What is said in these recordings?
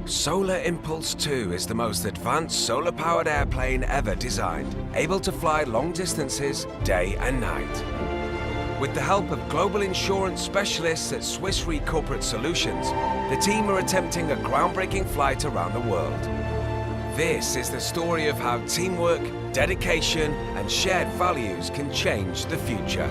Solar Impulse 2 is the most advanced solar-powered airplane ever designed, able to fly long distances, day and night. With the help of global insurance specialists at Swiss Re Corporate Solutions, the team are attempting a groundbreaking flight around the world. This is the story of how teamwork, dedication, and shared values can change the future.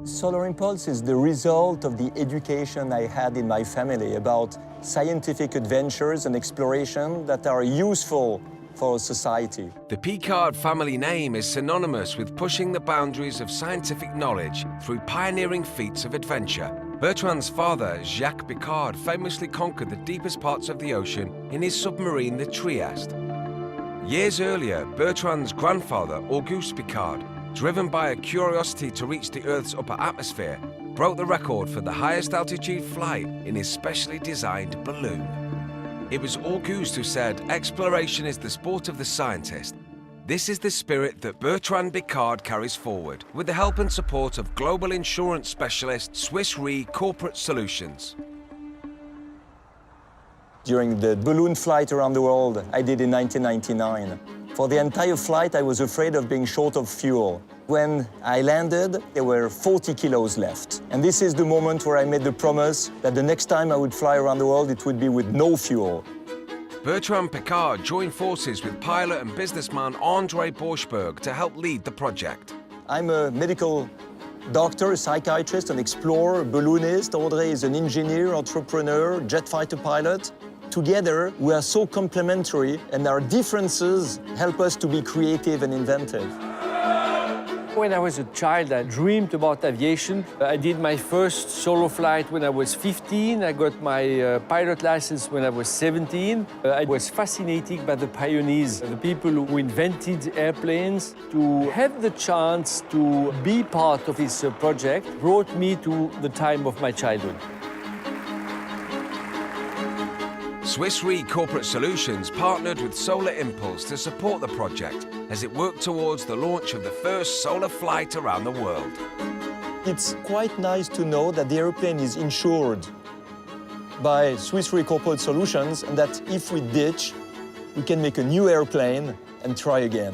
Solar Impulse is the result of the education I had in my family about scientific adventures and exploration that are useful for society. The Picard family name is synonymous with pushing the boundaries of scientific knowledge through pioneering feats of adventure. Bertrand's father, Jacques Picard, famously conquered the deepest parts of the ocean in his submarine, the Trieste. Years earlier, Bertrand's grandfather, Auguste Picard, driven by a curiosity to reach the Earth's upper atmosphere, broke the record for the highest altitude flight in his specially designed balloon. It was Auguste who said, "Exploration is the sport of the scientist." This is the spirit that Bertrand Picard carries forward, with the help and support of global insurance specialist Swiss Re Corporate Solutions. During the balloon flight around the world I did in 1999, for the entire flight I was afraid of being short of fuel. When I landed, there were 40 kilos left. And this is the moment where I made the promise that the next time I would fly around the world, it would be with no fuel. Bertrand Picard joined forces with pilot and businessman André Borschberg to help lead the project. I'm a medical doctor, a psychiatrist, an explorer, a balloonist. André is an engineer, entrepreneur, jet fighter pilot. Together, we are so complementary, and our differences help us to be creative and inventive. When I was a child, I dreamed about aviation. I did my first solo flight when I was 15. I got my pilot license when I was 17. I was fascinated by the pioneers, the people who invented airplanes. To have the chance to be part of this project brought me to the time of my childhood. Swiss Re Corporate Solutions partnered with Solar Impulse to support the project as it worked towards the launch of the first solar flight around the world. It's quite nice to know that the airplane is insured by Swiss Re Corporate Solutions, and that if we ditch, we can make a new airplane and try again.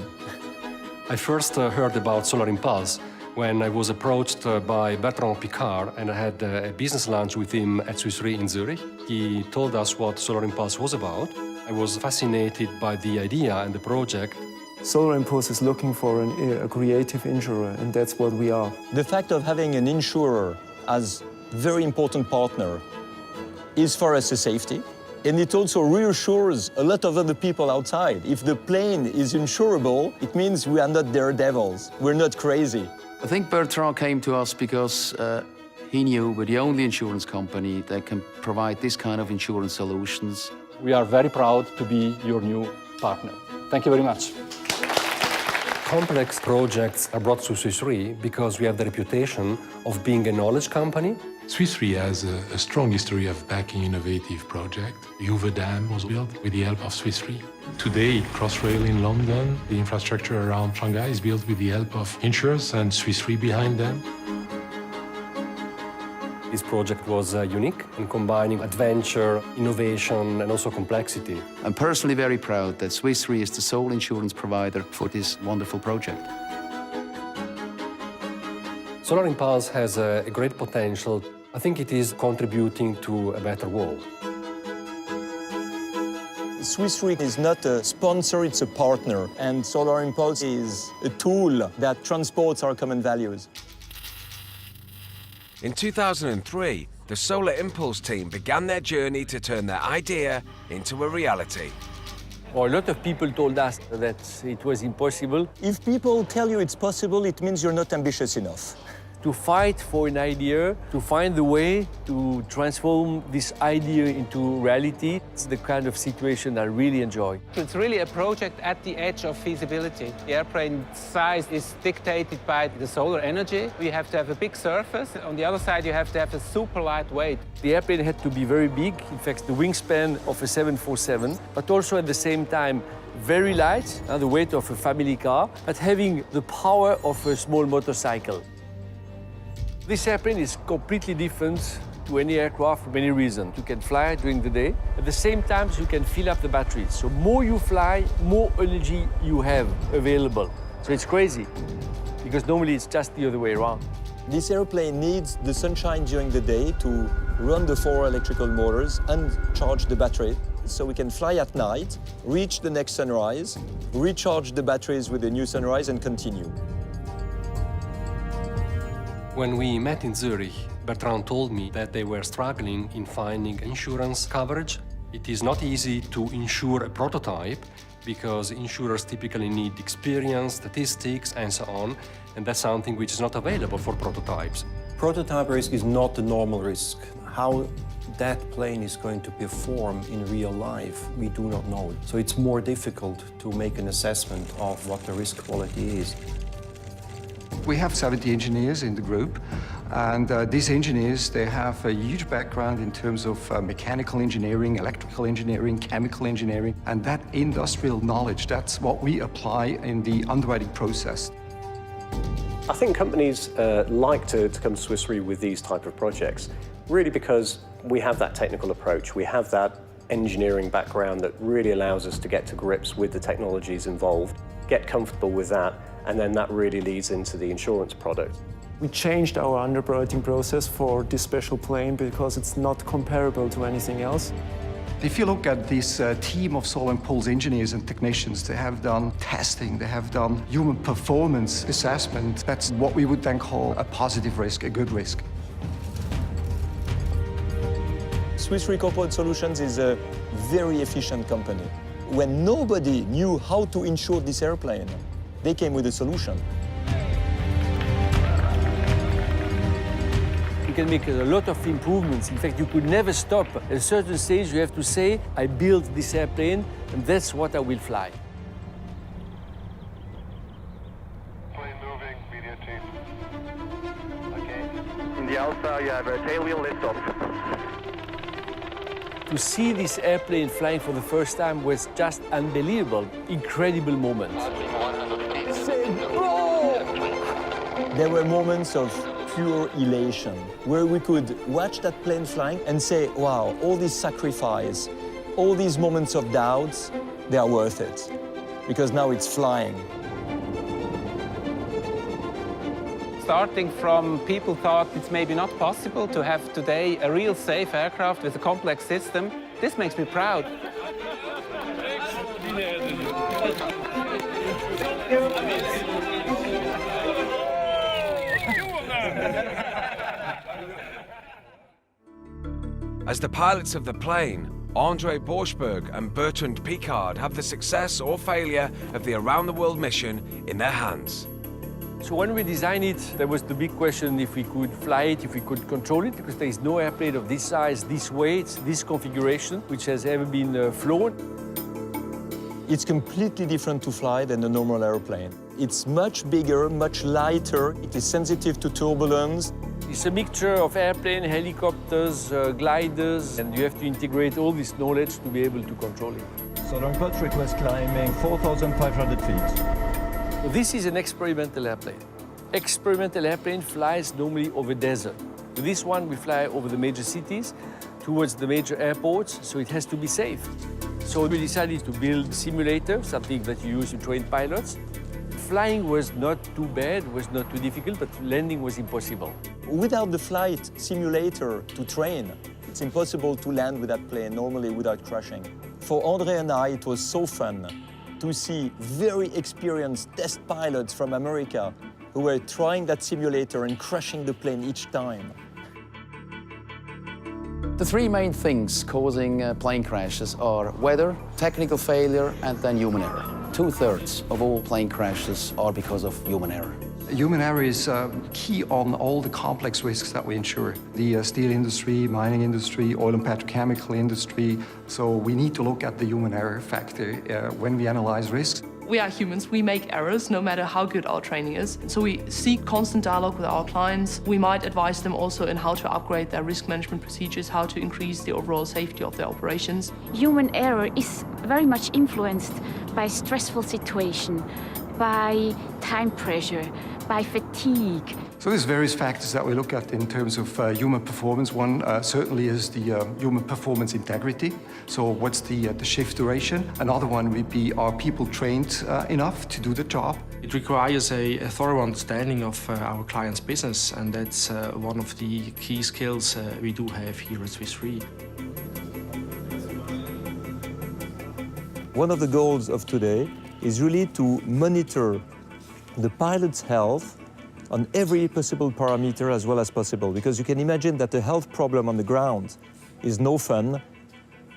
I first heard about Solar Impulse when I was approached by Bertrand Picard, and I had a business lunch with him at Swiss Re in Zurich. He told us what Solar Impulse was about. I was fascinated by the idea and the project. Solar Impulse is looking for a creative insurer, and that's what we are. The fact of having an insurer as a very important partner is for us a safety, and it also reassures a lot of other people outside. If the plane is insurable, it means we are not daredevils. We're not crazy. I think Bertrand came to us because he knew we're the only insurance company that can provide this kind of insurance solutions. We are very proud to be your new partner. Thank you very much. Complex projects are brought to Swiss Re because we have the reputation of being a knowledge company. Swiss Re has a strong history of backing innovative projects. The Hoover Dam was built with the help of Swiss Re. Today, Crossrail in London, the infrastructure around Shanghai is built with the help of insurers and Swiss Re behind them. This project was unique in combining adventure, innovation, and also complexity. I'm personally very proud that Swiss Re is the sole insurance provider for this wonderful project. Solar Impulse has a great potential. I think it is contributing to a better world. Swiss Re is not a sponsor, it's a partner. And Solar Impulse is a tool that transports our common values. In 2003, the Solar Impulse team began their journey to turn their idea into a reality. A lot of people told us that it was impossible. If people tell you it's possible, it means you're not ambitious enough. To fight for an idea, to find the way to transform this idea into reality, it's the kind of situation I really enjoy. It's really a project at the edge of feasibility. The airplane size is dictated by the solar energy. We have to have a big surface. On the other side, you have to have a super light weight. The airplane had to be very big, in fact, the wingspan of a 747, but also at the same time very light, the weight of a family car, but having the power of a small motorcycle. This airplane is completely different to any aircraft for many reasons. You can fly during the day. At the same time, you can fill up the batteries. So more you fly, more energy you have available. So it's crazy, because normally it's just the other way around. This airplane needs the sunshine during the day to run the 4 electrical motors and charge the battery. So we can fly at night, reach the next sunrise, recharge the batteries with the new sunrise and continue. When we met in Zurich, Bertrand told me that they were struggling in finding insurance coverage. It is not easy to insure a prototype because insurers typically need experience, statistics, and so on, and that's something which is not available for prototypes. Prototype risk is not the normal risk. How that plane is going to perform in real life, we do not know. So it's more difficult to make an assessment of what the risk quality is. We have 70 engineers in the group, and these engineers, they have a huge background in terms of mechanical engineering, electrical engineering, chemical engineering, and that industrial knowledge, that's what we apply in the underwriting process. I think companies like to come to Swiss Re with these type of projects, really because we have that technical approach, we have that engineering background that really allows us to get to grips with the technologies involved, get comfortable with that, and then that really leads into the insurance product. We changed our underwriting process for this special plane because it's not comparable to anything else. If you look at this team of Solar Impulse engineers and technicians, they have done testing, they have done human performance assessment. That's what we would then call a positive risk, a good risk. Swiss Re Corporate Solutions is a very efficient company. When nobody knew how to insure this airplane, they came with a solution. You can make a lot of improvements. In fact, you could never stop. At a certain stage, you have to say, I built this airplane, and that's what I will fly. Plane moving, media team. Okay. In the Alpha, you have a tailwheel lift-off. To see this airplane flying for the first time was just unbelievable, incredible moment. There were moments of pure elation, where we could watch that plane flying and say, wow, all this sacrifice, all these moments of doubts, they are worth it, because now it's flying. Starting from people thought it's maybe not possible to have today a real safe aircraft with a complex system, this makes me proud. As the pilots of the plane, André Borschberg and Bertrand Piccard have the success or failure of the around-the-world mission in their hands. So when we designed it, there was the big question if we could fly it, if we could control it, because there is no airplane of this size, this weight, this configuration, which has ever been flown. It's completely different to fly than a normal airplane. It's much bigger, much lighter. It is sensitive to turbulence. It's a mixture of airplane, helicopters, gliders, and you have to integrate all this knowledge to be able to control it. Southern Pulse request climbing 4,500 feet. So this is an experimental airplane. Experimental airplane flies normally over desert. With this one, we fly over the major cities, towards the major airports, so it has to be safe. So we decided to build a simulator, something that you use to train pilots. Flying was not too bad, was not too difficult, but landing was impossible. Without the flight simulator to train, it's impossible to land with that plane normally without crashing. For André and I, it was so fun to see very experienced test pilots from America who were trying that simulator and crashing the plane each time. The three main things causing plane crashes are weather, technical failure, and then human error. 2/3 of all plane crashes are because of human error. Human error is key on all the complex risks that we insure. The steel industry, mining industry, oil and petrochemical industry. So we need to look at the human error factor when we analyze risks. We are humans, we make errors no matter how good our training is. So we seek constant dialogue with our clients. We might advise them also in how to upgrade their risk management procedures, how to increase the overall safety of their operations. Human error is very much influenced by stressful situation, by time pressure, by fatigue. So there's various factors that we look at in terms of human performance. One certainly is the human performance integrity. So what's the shift duration? Another one would be, are people trained enough to do the job? It requires a thorough understanding of our client's business, and that's one of the key skills we do have here at Swiss Re. One of the goals of today is really to monitor the pilot's health on every possible parameter as well as possible, because you can imagine that a health problem on the ground is no fun,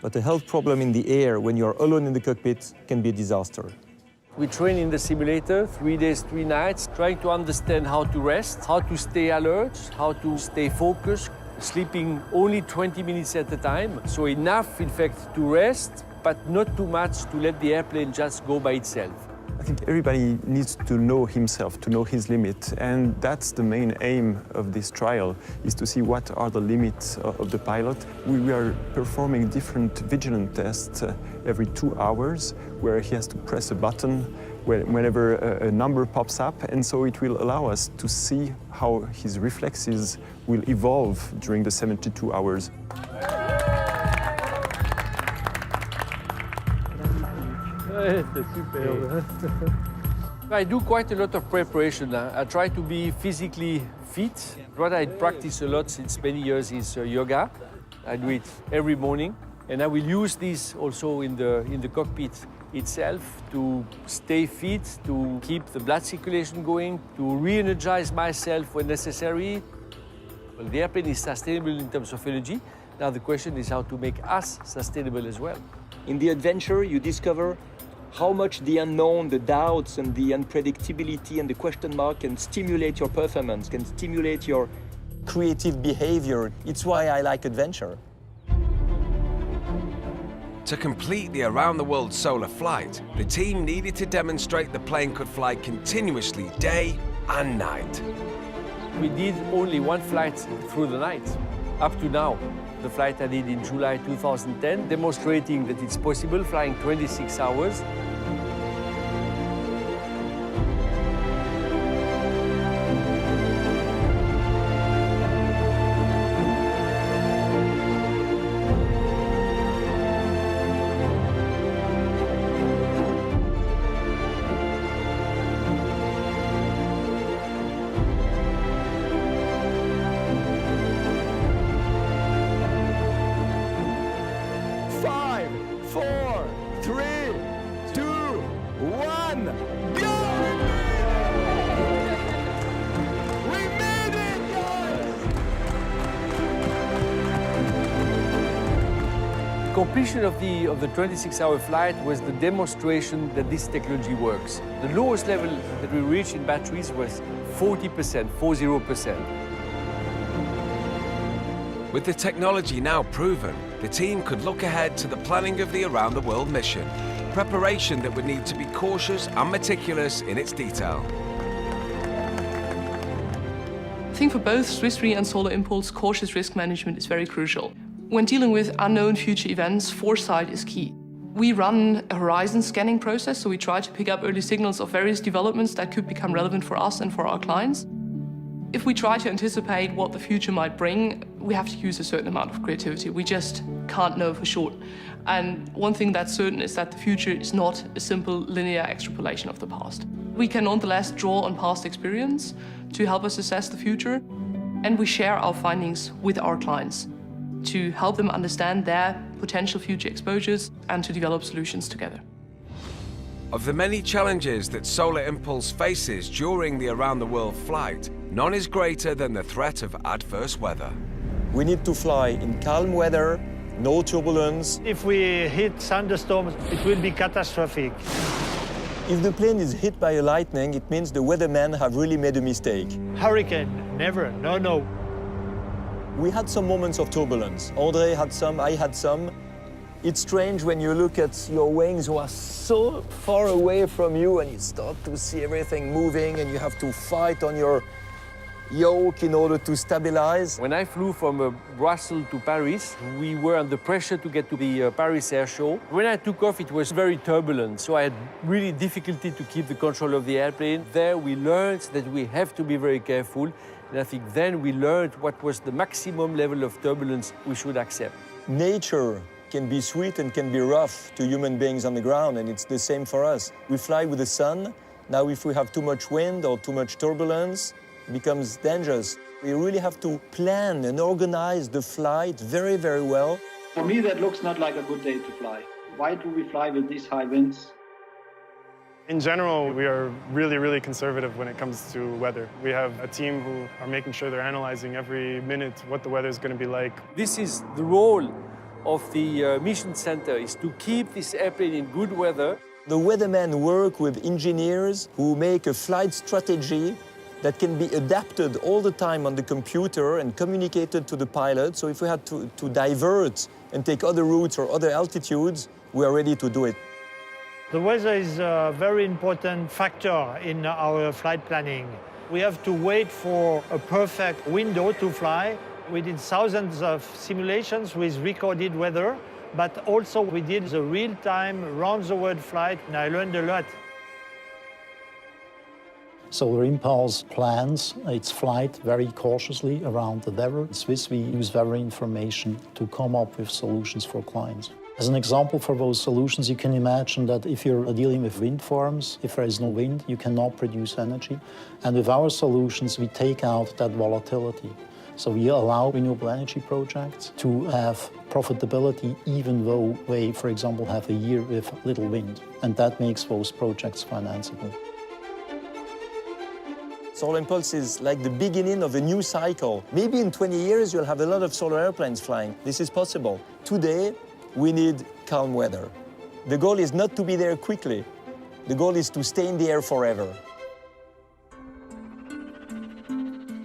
but a health problem in the air when you're alone in the cockpit can be a disaster. We train in the simulator 3 days, 3 nights, trying to understand how to rest, how to stay alert, how to stay focused, sleeping only 20 minutes at a time. So enough, in fact, to rest, but not too much to let the airplane just go by itself. I think everybody needs to know himself, to know his limit, and that's the main aim of this trial, is to see what are the limits of the pilot. We are performing different vigilant tests every 2 hours, where he has to press a button whenever a number pops up, and so it will allow us to see how his reflexes will evolve during the 72 hours. I do quite a lot of preparation. I try to be physically fit. What I practice a lot since many years is yoga. I do it every morning, and I will use this also in the cockpit itself to stay fit, to keep the blood circulation going, to re-energize myself when necessary. Well, the airplane is sustainable in terms of energy. Now the question is how to make us sustainable as well. In the adventure, you discover how much the unknown, the doubts and the unpredictability and the question mark can stimulate your performance, can stimulate your creative behavior. It's why I like adventure. To complete the around-the-world solar flight, the team needed to demonstrate the plane could fly continuously day and night. We did only one flight through the night, up to now. The flight I did in July 2010, demonstrating that it's possible flying 26 hours. Completion of the 26-hour flight was the demonstration that this technology works. The lowest level that we reached in batteries was 40%, 40%. With the technology now proven, the team could look ahead to the planning of the around-the-world mission, preparation that would need to be cautious and meticulous in its detail. I think for both Swiss Re and Solar Impulse, cautious risk management is very crucial. When dealing with unknown future events, foresight is key. We run a horizon scanning process, so we try to pick up early signals of various developments that could become relevant for us and for our clients. If we try to anticipate what the future might bring, we have to use a certain amount of creativity. We just can't know for sure. And one thing that's certain is that the future is not a simple linear extrapolation of the past. We can nonetheless draw on past experience to help us assess the future, and we share our findings with our clients to help them understand their potential future exposures and to develop solutions together. Of the many challenges that Solar Impulse faces during the around-the-world flight, none is greater than the threat of adverse weather. We need to fly in calm weather, no turbulence. If we hit thunderstorms, it will be catastrophic. If the plane is hit by a lightning, it means the weathermen have really made a mistake. Hurricane, never, no. We had some moments of turbulence. André had some, I had some. It's strange when you look at your wings who are so far away from you and you start to see everything moving and you have to fight on your yoke in order to stabilize. When I flew from Brussels to Paris, we were under pressure to get to the Paris Air Show. When I took off, it was very turbulent, so I had really difficulty to keep the control of the airplane. There we learned that we have to be very careful And I think then we learned what was the maximum level of turbulence we should accept. Nature can be sweet and can be rough to human beings on the ground, and it's the same for us. We fly with the sun. Now, if we have too much wind or too much turbulence, it becomes dangerous. We really have to plan and organize the flight very, very well. For me, that looks not like a good day to fly. Why do we fly with these high winds? In general, we are really conservative when it comes to weather. We have a team who are making sure they're analyzing every minute what the weather is going to be like. This is the role of the mission center, is to keep this airplane in good weather. The weathermen work with engineers who make a flight strategy that can be adapted all the time on the computer and communicated to the pilot. So if we had to divert and take other routes or other altitudes, we are ready to do it. The weather is a very important factor in our flight planning. We have to wait for a perfect window to fly. We did thousands of simulations with recorded weather, but also we did the real-time round-the-world flight, and I learned a lot. Solar Impulse plans its flight very cautiously around the weather. In Swiss, we use weather information to come up with solutions for clients. As an example for those solutions, you can imagine that if you're dealing with wind farms, if there is no wind, you cannot produce energy. And with our solutions, we take out that volatility. So we allow renewable energy projects to have profitability even though they, for example, have a year with little wind. And that makes those projects financeable. Solar Impulse is like the beginning of a new cycle. Maybe in 20 years, you'll have a lot of solar airplanes flying. This is possible. Today, we need calm weather. The goal is not to be there quickly. The goal is to stay in the air forever.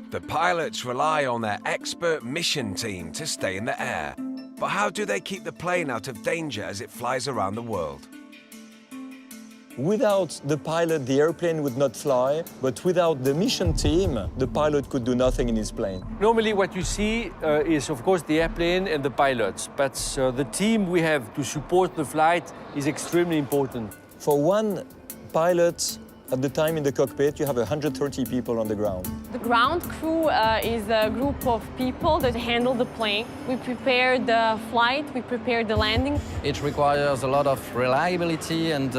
The pilots rely on their expert mission team to stay in the air. But how do they keep the plane out of danger as it flies around the world? Without the pilot, the airplane would not fly, but without the mission team, the pilot could do nothing in his plane. Normally what you see is, of course, the airplane and the pilots, but the team we have to support the flight is extremely important. For one pilot at the time in the cockpit, you have 130 people on the ground. The ground crew is a group of people that handle the plane. We prepare the flight, we prepare the landing. It requires a lot of reliability and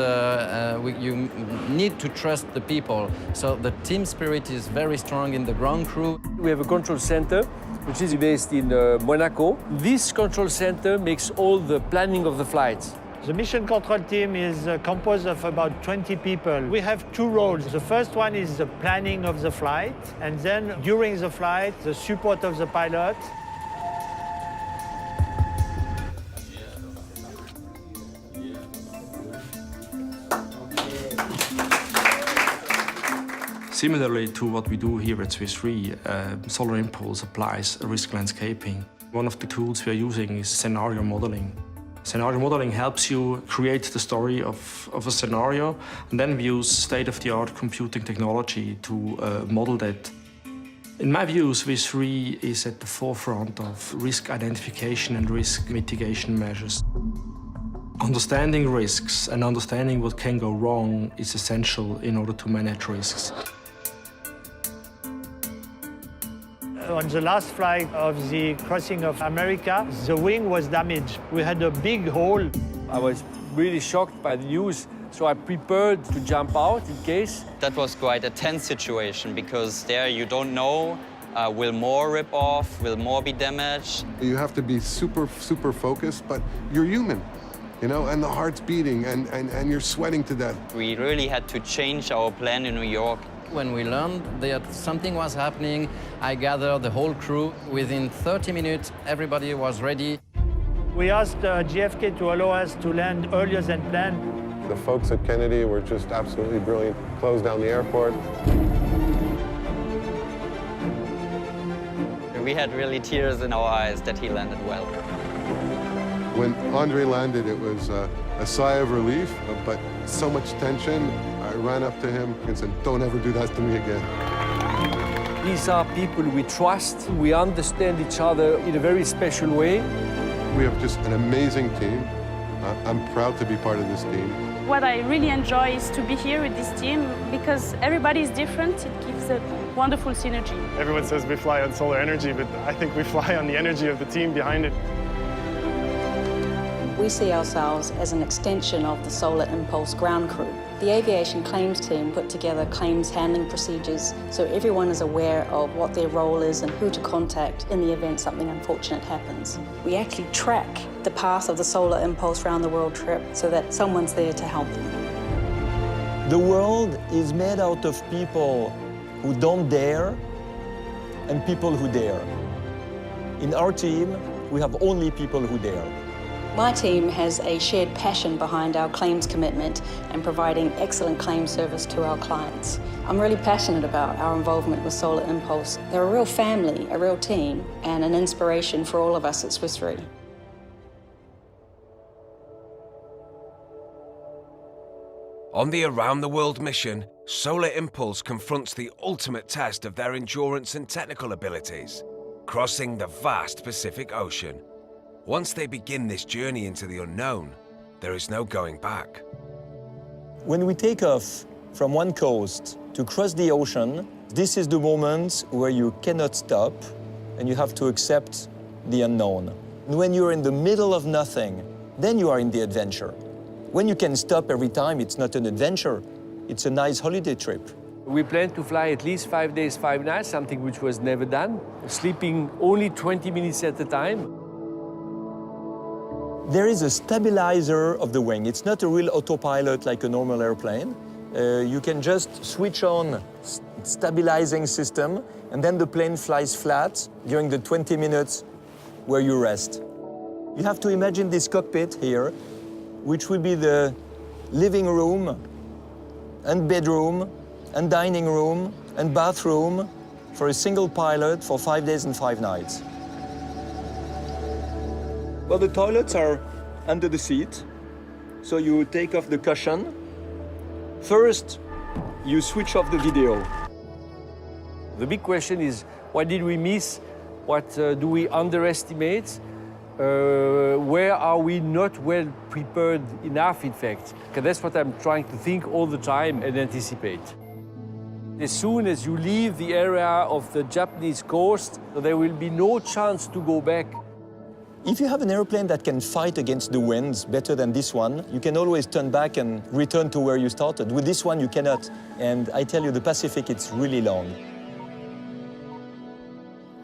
you need to trust the people. So the team spirit is very strong in the ground crew. We have a control center, which is based in Monaco. This control center makes all the planning of the flights. The mission control team is composed of about 20 people. We have two roles. The first one is the planning of the flight, and then during the flight, the support of the pilot. Similarly to what we do here at Swiss Re, Solar Impulse applies risk landscaping. One of the tools we are using is scenario modeling. Scenario modeling helps you create the story of a scenario, and then we use state-of-the-art computing technology to model that. In my view, Swiss Re is at the forefront of risk identification and risk mitigation measures. Understanding risks and understanding what can go wrong is essential in order to manage risks. On the last flight of the crossing of America, the wing was damaged. We had a big hole. I was really shocked by the news, so I prepared to jump out in case. That was quite a tense situation because there you don't know, will more rip off, will more be damaged? You have to be super focused, but you're human, you know, and the heart's beating and you're sweating to death. We really had to change our plan in New York. When we learned that something was happening, I gathered the whole crew. Within 30 minutes, everybody was ready. We asked JFK to allow us to land earlier than planned. The folks at Kennedy were just absolutely brilliant. Closed down the airport. We had really tears in our eyes that he landed well. When Andre landed, it was a sigh of relief, but so much tension. I ran up to him and said, "Don't ever do that to me again." These are people we trust. We understand each other in a very special way. We have just an amazing team. I'm proud to be part of this team. What I really enjoy is to be here with this team because everybody is different. It gives a wonderful synergy. Everyone says we fly on solar energy, but I think we fly on the energy of the team behind it. We see ourselves as an extension of the Solar Impulse ground crew. The aviation claims team put together claims handling procedures so everyone is aware of what their role is and who to contact in the event something unfortunate happens. We actually track the path of the Solar Impulse round the world trip so that someone's there to help them. The world is made out of people who don't dare and people who dare. In our team, we have only people who dare. My team has a shared passion behind our claims commitment and providing excellent claim service to our clients. I'm really passionate about our involvement with Solar Impulse. They're a real family, a real team, and an inspiration for all of us at Swiss Re. On the around-the-world mission, Solar Impulse confronts the ultimate test of their endurance and technical abilities, crossing the vast Pacific Ocean. Once they begin this journey into the unknown, there is no going back. When we take off from one coast to cross the ocean, this is the moment where you cannot stop and you have to accept the unknown. And when you're in the middle of nothing, then you are in the adventure. When you can stop every time, it's not an adventure, it's a nice holiday trip. We plan to fly at least 5 days, 5 nights, something which was never done, sleeping only 20 minutes at a time. There is a stabilizer of the wing. It's not a real autopilot like a normal airplane. You can just switch on stabilizing system, and then the plane flies flat during the 20 minutes where you rest. You have to imagine this cockpit here, which will be the living room and bedroom and dining room and bathroom for a single pilot for 5 days and 5 nights. Well, the toilets are under the seat, so you take off the cushion. First, you switch off the video. The big question is, what did we miss? What do we underestimate? Where are we not well prepared enough, in fact? Okay, that's what I'm trying to think all the time and anticipate. As soon as you leave the area of the Japanese coast, there will be no chance to go back. If you have an airplane that can fight against the winds better than this one, you can always turn back and return to where you started. With this one, you cannot. And I tell you, the Pacific, it's really long.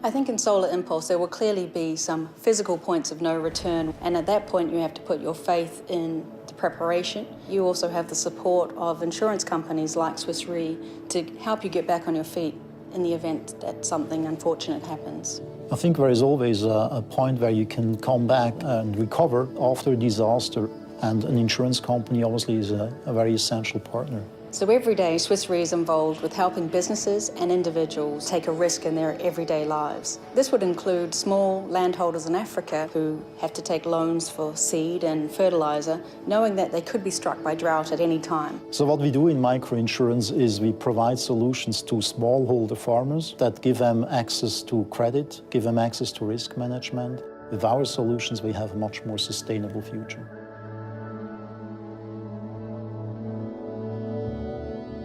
I think in Solar Impulse, there will clearly be some physical points of no return. And at that point, you have to put your faith in the preparation. You also have the support of insurance companies like Swiss Re to help you get back on your feet in the event that something unfortunate happens. I think there is always a point where you can come back and recover after a disaster, and an insurance company obviously is a very essential partner. So every day, Swiss Re is involved with helping businesses and individuals take a risk in their everyday lives. This would include small landholders in Africa who have to take loans for seed and fertilizer, knowing that they could be struck by drought at any time. So what we do in microinsurance is we provide solutions to smallholder farmers that give them access to credit, give them access to risk management. With our solutions, we have a much more sustainable future.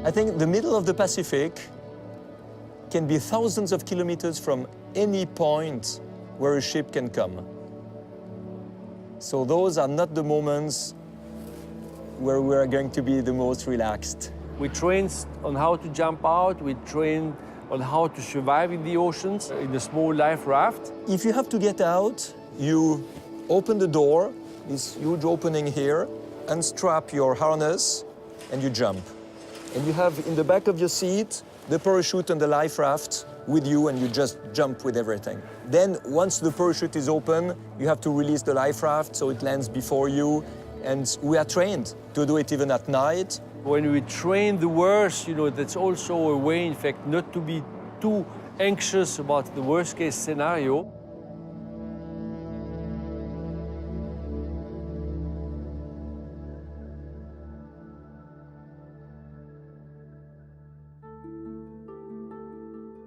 I think the middle of the Pacific can be thousands of kilometers from any point where a ship can come. So those are not the moments where we are going to be the most relaxed. We train on how to jump out, we train on how to survive in the oceans, in a small life raft. If you have to get out, you open the door, this huge opening here, unstrap your harness, and you jump. And you have in the back of your seat the parachute and the life raft with you, and you just jump with everything. Then once the parachute is open, you have to release the life raft so it lands before you. And we are trained to do it even at night. When we train the worst, that's also a way, in fact, not to be too anxious about the worst case scenario.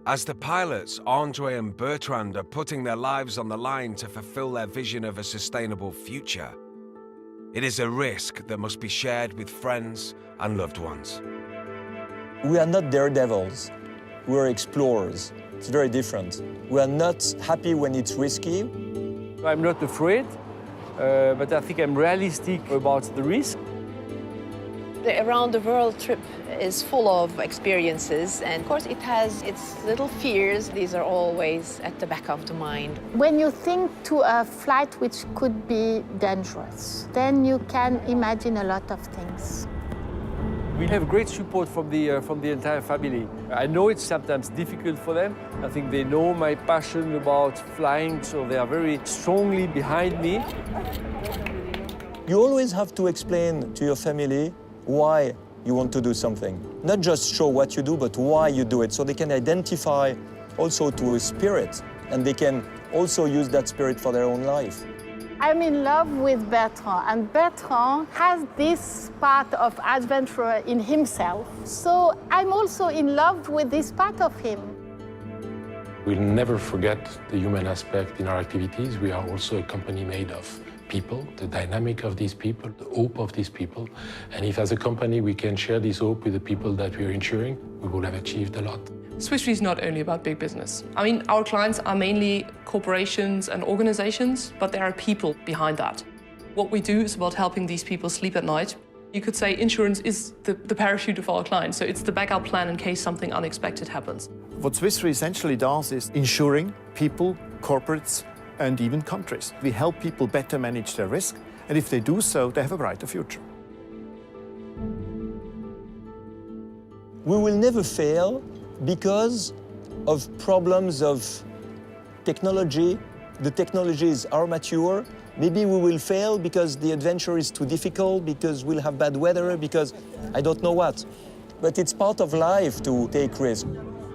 As the pilots, Andre and Bertrand, are putting their lives on the line to fulfill their vision of a sustainable future, it is a risk that must be shared with friends and loved ones. We are not daredevils. we're explorers. It's very different. We are not happy when it's risky. I'm not afraid, but I think I'm realistic about the risk. The around the world trip is full of experiences, and of course it has its little fears. These are always at the back of the mind. When you think to a flight which could be dangerous, then you can imagine a lot of things. We have great support from the entire family. I know it's sometimes difficult for them. I think they know my passion about flying, so they are very strongly behind me. You always have to explain to your family why you want to do something. Not just show what you do, but why you do it, so they can identify also to a spirit, and they can also use that spirit for their own life. I'm in love with Bertrand, and Bertrand has this part of adventure in himself. So I'm also in love with this part of him. We'll never forget the human aspect in our activities. We are also a company made of people, the dynamic of these people, the hope of these people. And if as a company we can share this hope with the people that we are insuring, we will have achieved a lot. Swiss Re is not only about big business. I mean, our clients are mainly corporations and organizations, but there are people behind that. What we do is about helping these people sleep at night. You could say insurance is the parachute of our clients, so it's the backup plan in case something unexpected happens. What Swiss Re essentially does is insuring people, corporates, and even countries. We help people better manage their risk, and if they do so, they have a brighter future. We will never fail because of problems of technology. The technologies are mature. Maybe we will fail because the adventure is too difficult, because we'll have bad weather, because I don't know what. But it's part of life to take risk.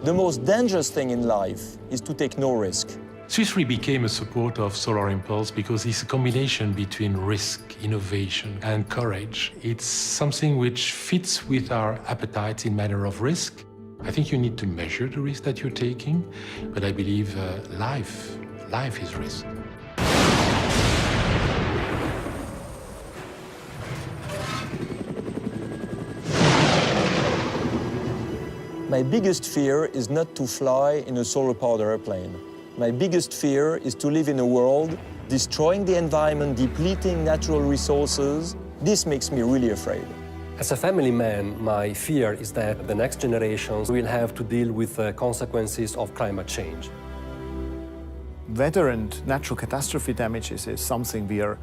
The most dangerous thing in life is to take no risk. Swiss Re became a supporter of Solar Impulse because it's a combination between risk, innovation, and courage. It's something which fits with our appetites in matter of risk. I think you need to measure the risk that you're taking, but I believe life is risk. My biggest fear is not to fly in a solar-powered airplane. My biggest fear is to live in a world destroying the environment, depleting natural resources. This makes me really afraid. As a family man, my fear is that the next generations will have to deal with the consequences of climate change. Weather and natural catastrophe damages is something we are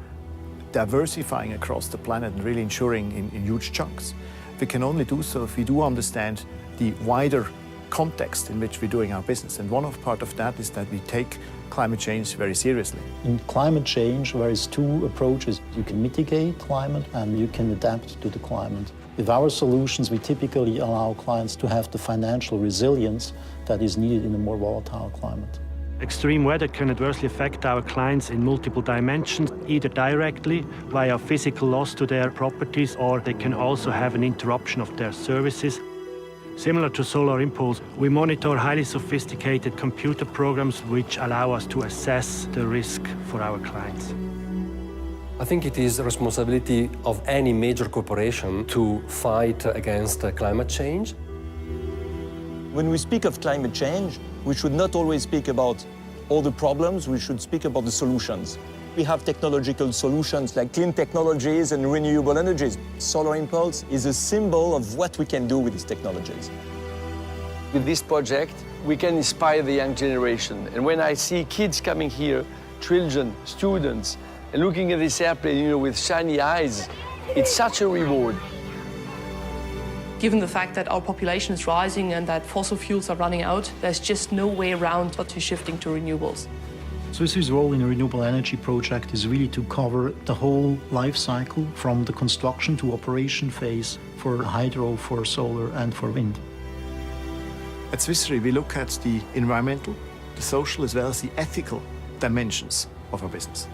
diversifying across the planet and really insuring in huge chunks. We can only do so if we do understand the wider context in which we're doing our business. And one part of that is that we take climate change very seriously. In climate change, there is two approaches. You can mitigate climate and you can adapt to the climate. With our solutions, we typically allow clients to have the financial resilience that is needed in a more volatile climate. Extreme weather can adversely affect our clients in multiple dimensions, either directly via physical loss to their properties, or they can also have an interruption of their services. Similar to Solar Impulse, we monitor highly sophisticated computer programs which allow us to assess the risk for our clients. I think it is the responsibility of any major corporation to fight against climate change. When we speak of climate change, we should not always speak about all the problems, we should speak about the solutions. We have technological solutions like clean technologies and renewable energies. Solar Impulse is a symbol of what we can do with these technologies. With this project, we can inspire the young generation. And when I see kids coming here, children, students, and looking at this airplane, with shiny eyes, it's such a reward. Given the fact that our population is rising and that fossil fuels are running out, there's just no way around but to shifting to renewables. Swiss Re's role in a renewable energy project is really to cover the whole life cycle from the construction to operation phase for hydro, for solar and for wind. At Swiss Re, we look at the environmental, the social, as well as the ethical dimensions of our business.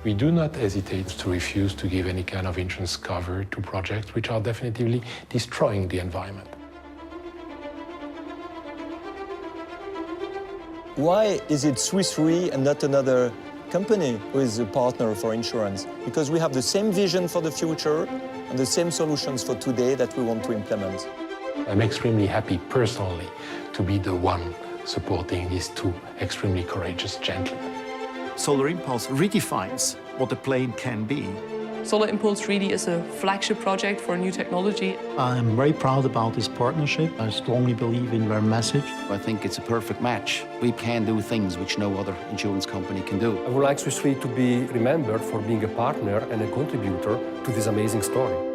We do not hesitate to refuse to give any kind of insurance cover to projects which are definitively destroying the environment. Why is it Swiss Re and not another company who is a partner for insurance? Because we have the same vision for the future and the same solutions for today that we want to implement. I'm extremely happy personally to be the one supporting these two extremely courageous gentlemen. Solar Impulse redefines what a plane can be. Solar Impulse really is a flagship project for a new technology. I'm very proud about this partnership. I strongly believe in their message. I think it's a perfect match. We can do things which no other insurance company can do. I would like Swiss Re to be remembered for being a partner and a contributor to this amazing story.